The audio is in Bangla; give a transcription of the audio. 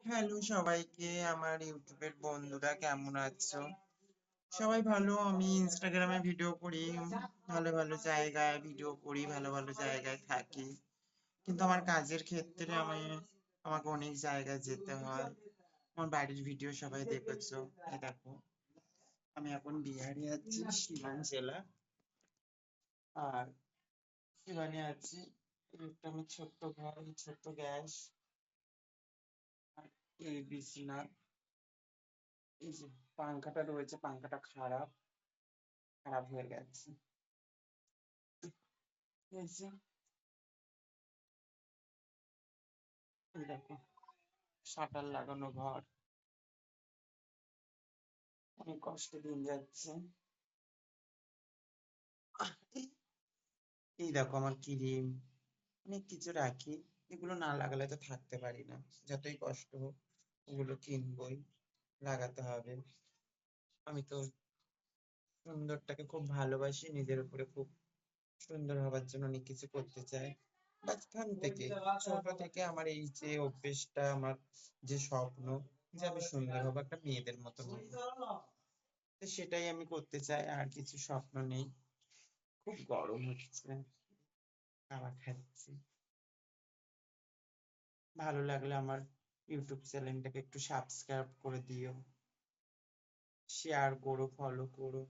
হ্যালো সবাইকে, আমার ইউটিউবের বন্ধুরা কেমন আছো? সবাই ভালো। আমি ইনস্টাগ্রামে ভিডিও করি, ভালো ভালো জায়গায় ভিডিও করি, ভালো ভালো জায়গায় থাকি। কিন্তু আমার কাজের ক্ষেত্রে আমাকে অনেক জায়গায় যেতে হয়। আমার বাড়ির ভিডিও সবাই দেখেছো। এই দেখো, আমি এখন বিহারে আছি, সিবান জেলা। আর সিবানে আছি। এই একটা আমার ছোট্ট ঘর, এই ছোট্ট গ্যাস, আর এই বিছানা। এই যে পাংখাটা রয়েছে, পাংখাটা খারাপ খারাপ হয়ে গেছে। এই যে, এই দেখো, শাটার লাগানো ঘর। অনেক কষ্টে দিন যাচ্ছে। এই এই দেখো আমার ক্রিম, অনেক কিছু রাখি। এগুলো না লাগালে তো থাকতে পারি না। যতই কষ্ট হোক, ওগুলো কিনবই, লাগাতে হবে। আমি তো সুন্দরটাকে খুব ভালোবাসি, নিজের উপরে খুব সুন্দর হবার জন্য অনেক কিছু করতে চাই। বাচপান থেকে, ছোট থেকে আমার এই যে অভ্যেসটা, আমার যে স্বপ্ন, যে আমি সুন্দর হবো, একটা মেয়েদের মতন হবো। তো সেটাই আমি করতে চাই, আর কিছু স্বপ্ন নেই। খুব গরম হচ্ছে, খাবার খাচ্ছি। ভালো লাগলে আমার ইউটিউব চ্যানেলটাকে একটু সাবস্ক্রাইব করে দিও, শেয়ার করো, ফলো করো।